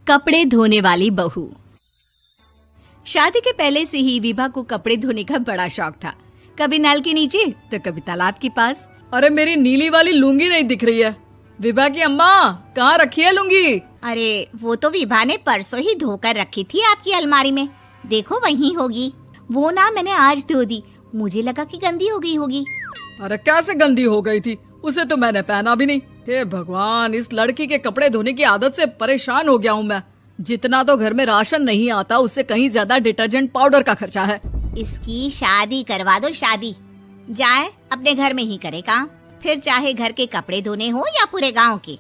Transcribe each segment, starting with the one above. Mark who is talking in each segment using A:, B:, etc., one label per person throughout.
A: कपड़े धोने वाली बहू। शादी के पहले से ही विभा को कपड़े धोने का बड़ा शौक था। कभी नल के नीचे तो कभी तालाब के पास।
B: अरे मेरी नीली वाली लुंगी नहीं दिख रही है। विभा की अम्मा, कहाँ रखी है लुंगी?
C: अरे वो तो विभा ने परसों ही धोकर रखी थी आपकी अलमारी में, देखो वहीं होगी। वो ना मैंने आज धो दी, मुझे लगा कि गंदी हो गई होगी।
B: अरे कैसे गंदी हो गई थी? उसे तो मैंने पहना भी नहीं। हे भगवान, इस लड़की के कपड़े धोने की आदत से परेशान हो गया हूँ मैं। जितना तो घर में राशन नहीं आता, उससे कहीं ज्यादा डिटर्जेंट पाउडर का खर्चा है।
C: इसकी शादी करवा दो, शादी जाए अपने घर में ही करे काम, फिर चाहे घर के कपड़े धोने हो या पूरे गांव के।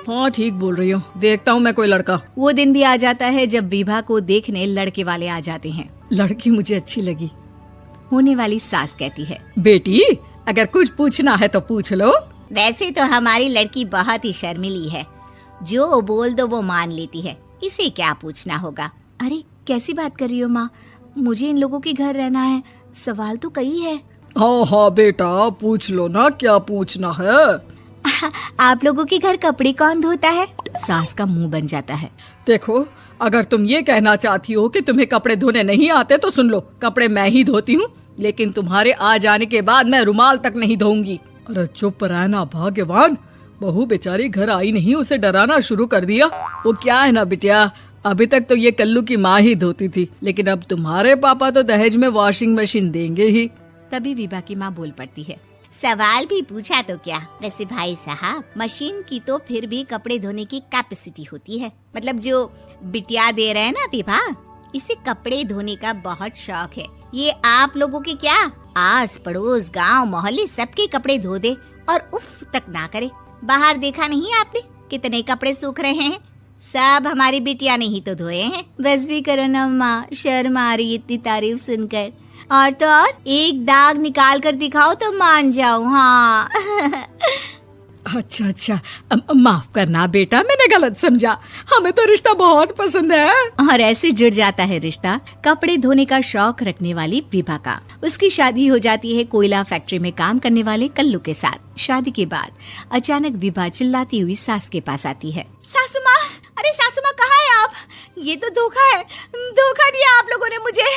B: हाँ ठीक बोल रही हो, देखता हूँ मैं कोई लड़का।
A: वो दिन भी आ जाता है जब विभा को देखने लड़के वाले आ जाते हैं।
B: लड़की मुझे अच्छी लगी।
A: होने वाली सास कहती है,
B: बेटी अगर कुछ पूछना है तो पूछ लो।
C: वैसे तो हमारी लड़की बहुत ही शर्मीली है, जो बोल दो वो मान लेती है, इसे क्या पूछना होगा।
A: अरे कैसी बात कर रही हो माँ, मुझे इन लोगों के घर रहना है, सवाल तो कई है।
B: हाँ हाँ बेटा, पूछ लो ना, क्या पूछना है।
A: आप लोगों के घर कपड़े कौन धोता है? सास का मुंह बन जाता है।
B: देखो, अगर तुम ये कहना चाहती हो कि तुम्हें कपड़े धोने नहीं आते तो सुन लो, कपड़े मैं ही धोती हूँ, लेकिन तुम्हारे आ जाने के बाद मैं रुमाल तक नहीं धोऊंगी। अरे चुप रहना भाग्यवान, बहू बेचारी घर आई नहीं, उसे डराना शुरू कर दिया। वो क्या है ना बिटिया, अभी तक तो ये कल्लू की माँ ही धोती थी, लेकिन अब तुम्हारे पापा तो दहेज में वॉशिंग मशीन देंगे ही।
A: तभी विभा की माँ बोल पड़ती है,
C: सवाल भी पूछा तो क्या। वैसे भाई साहब, मशीन की तो फिर भी कपड़े धोने की कैपेसिटी होती है, मतलब जो बिटिया दे रहे हैं ना विभा, इसे कपड़े धोने का बहुत शौक है। ये आप लोगों के क्या, आस पड़ोस गांव मोहल्ले सबके कपड़े धो दे और उफ तक ना करे। बाहर देखा नहीं आपने कितने कपड़े सूख रहे हैं, सब हमारी बिटिया ने ही तो धोए हैं।
A: बस भी करो ना माँ, शर्म आ रही इतनी तारीफ सुनकर। और तो और एक दाग निकाल कर दिखाओ तो मान जाऊं। हाँ
B: अच्छा अच्छा, माफ करना बेटा, मैंने गलत समझा। हमें तो रिश्ता बहुत पसंद है।
A: और ऐसे जुड़ जाता है रिश्ता कपड़े धोने का शौक रखने वाली विभा का। उसकी शादी हो जाती है कोयला फैक्ट्री में काम करने वाले कल्लू के साथ। शादी के बाद अचानक विभा चिल्लाती हुई सास के पास आती है।
C: सासू माँ, अरे सासू माँ कहाँ है आप? ये तो धोखा है, धोखा दिया आप लोगों ने मुझे।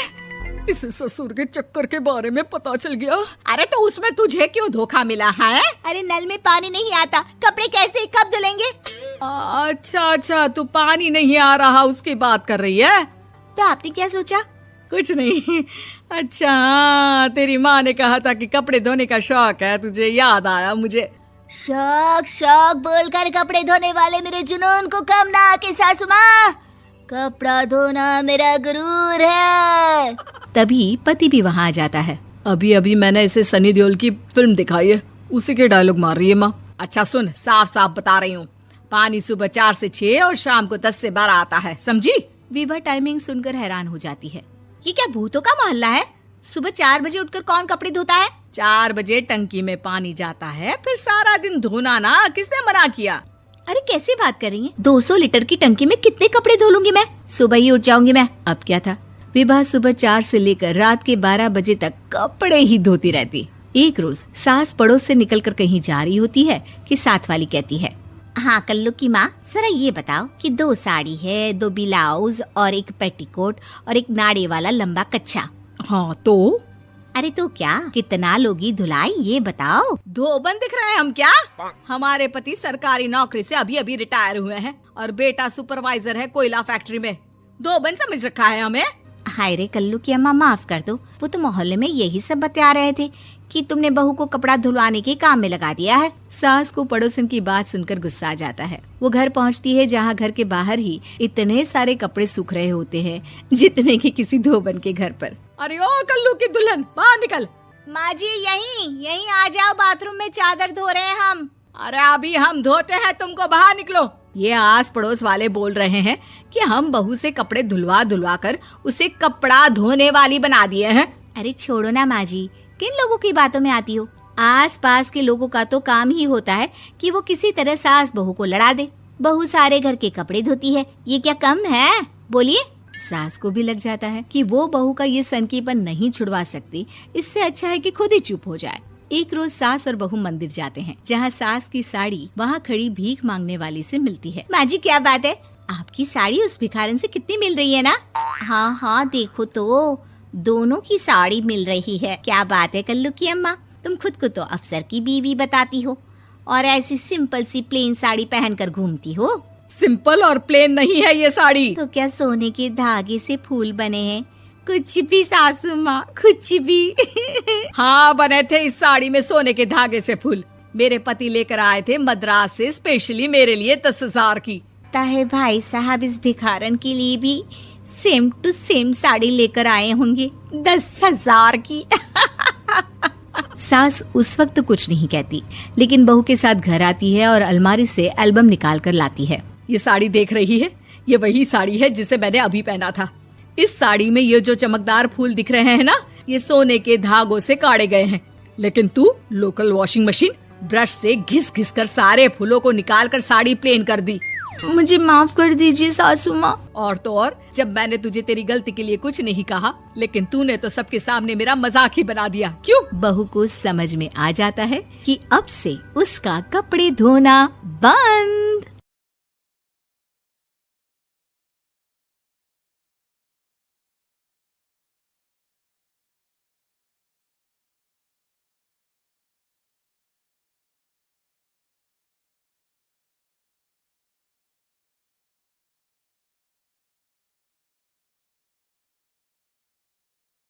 B: इसे ससुर के चक्कर के बारे में पता चल गया।
C: अरे तो उसमें तुझे क्यों धोखा मिला है? अरे नल में पानी नहीं आता, कपड़े कैसे कब धुलेंगे?
B: अच्छा अच्छा, तू पानी नहीं आ रहा उसकी बात कर रही है।
C: तो आपने क्या सोचा?
B: कुछ नहीं। अच्छा हाँ, तेरी माँ ने कहा था कि कपड़े धोने का शौक है, तुझे याद आया मुझे।
C: शौक शौक बोलकर कपड़े धोने वाले मेरे जुनून को कम ना आके सासू माँ, कपड़ा धोना मेरा गुरूर है।
A: तभी पति भी वहाँ आ जाता है।
B: अभी अभी मैंने इसे सनी देओल की फिल्म दिखाई है, उसी के डायलॉग मार रही है माँ। अच्छा सुन, साफ साफ बता रही हूँ, पानी सुबह 4 से 6 और शाम को 10 से 12 आता है, समझी?
A: विभा टाइमिंग सुनकर हैरान हो जाती है।
C: ये क्या भूतों का मोहल्ला है? सुबह 4 बजे उठकर कौन कपड़े धोता है?
B: 4 बजे टंकी में पानी जाता है, फिर सारा दिन धोना ना, किसने मना किया?
A: अरे कैसी बात कर रही हैं? 200 लीटर की टंकी में कितने कपड़े धो लूंगी मैं, सुबह ही उठ जाऊंगी मैं। अब क्या था, विभा सुबह 4 से लेकर रात के 12 बजे तक कपड़े ही धोती रहती। एक रोज सास पड़ोस से निकलकर कहीं जा रही होती है कि साथ वाली कहती है,
C: हाँ कल्लू की माँ, जरा ये बताओ कि 2 साड़ी है, 2 ब्लाउज और एक पेटीकोट और एक नाड़े वाला लंबा कच्छा।
B: हाँ तो?
C: अरे तो क्या, कितना लोगी धुलाई ये बताओ।
B: धोबन दिख रहे हैं हम क्या? हमारे पति सरकारी नौकरी से अभी अभी रिटायर हुए हैं और बेटा सुपरवाइजर है कोयला फैक्ट्री में। धोबन समझ रखा है हमें।
C: हाय रे कल्लू की अम्मा, माफ कर दो, वो तो मोहल्ले में यही सब बता रहे थे कि तुमने बहू को कपड़ा धुलवाने के काम में लगा दिया है।
A: सास को पड़ोसन की बात सुनकर गुस्सा आ जाता है। वो घर पहुंचती है जहां घर के बाहर ही इतने सारे कपड़े सूख रहे होते हैं जितने कि किसी धोबन के घर पर।
B: अरे ओ कल्लू की दुल्हन, बाहर निकल।
C: माँ जी यहीं आ जाओ, बाथरूम में चादर धो रहे हैं हम।
B: अरे अभी हम धोते हैं, तुमको बाहर निकलो। ये आस पड़ोस वाले बोल रहे हैं कि हम बहू से कपड़े धुलवा धुलवा कर उसे कपड़ा धोने वाली बना दिए हैं।
A: अरे छोड़ो ना माँ जी, किन लोगों की बातों में आती हो? आस पास के लोगों का तो काम ही होता है कि वो किसी तरह सास बहू को लड़ा दे। बहू सारे घर के कपड़े धोती है, ये क्या कम है? बोलिए। सास को भी लग जाता है कि वो बहू का ये सनकीपन नहीं छुड़वा सकती, इससे अच्छा है कि खुद ही चुप हो जाए। एक रोज सास और बहू मंदिर जाते हैं, जहाँ सास की साड़ी वहाँ खड़ी भीख मांगने वाली से मिलती है।
C: माँ जी क्या बात है, आपकी साड़ी उस भिखारन से कितनी मिल रही है ना? हाँ हाँ देखो तो, दोनों की साड़ी मिल रही है। क्या बात है कल्लू की अम्मा, तुम खुद को तो अफसर की बीवी बताती हो और ऐसी सिंपल सी प्लेन साड़ी पहनकर घूमती हो।
B: सिंपल और प्लेन नहीं है ये साड़ी।
C: तो क्या सोने के धागे से फूल बने हैं? कुछ भी सासू माँ, कुछ भी।
B: हाँ बने थे इस साड़ी में सोने के धागे से फूल। मेरे पति लेकर आए थे मद्रास से स्पेशली मेरे लिए 10,000 की।
C: ताहे भाई साहब इस भिखारन के लिए भी सेम टू सेम साड़ी लेकर आए होंगे 10,000 की।
A: सास उस वक्त तो कुछ नहीं कहती, लेकिन बहू के साथ घर आती है और अलमारी से एल्बम निकाल कर लाती है।
B: ये साड़ी देख रही है, ये वही साड़ी है जिसे मैंने अभी पहना था। इस साड़ी में ये जो चमकदार फूल दिख रहे हैं ना, ये सोने के धागों से काढ़े गए हैं। लेकिन तू लोकल वॉशिंग मशीन ब्रश से घिस घिस कर सारे फूलों को निकाल कर साड़ी प्लेन कर दी।
A: मुझे माफ कर दीजिए सासू माँ।
B: और तो और, जब मैंने तुझे तेरी गलती के लिए कुछ नहीं कहा, लेकिन तूने तो सबके सामने मेरा मजाक ही बना दिया। क्यों?
A: बहू को समझ में आ जाता है कि अब से उसका कपड़े धोना बंद।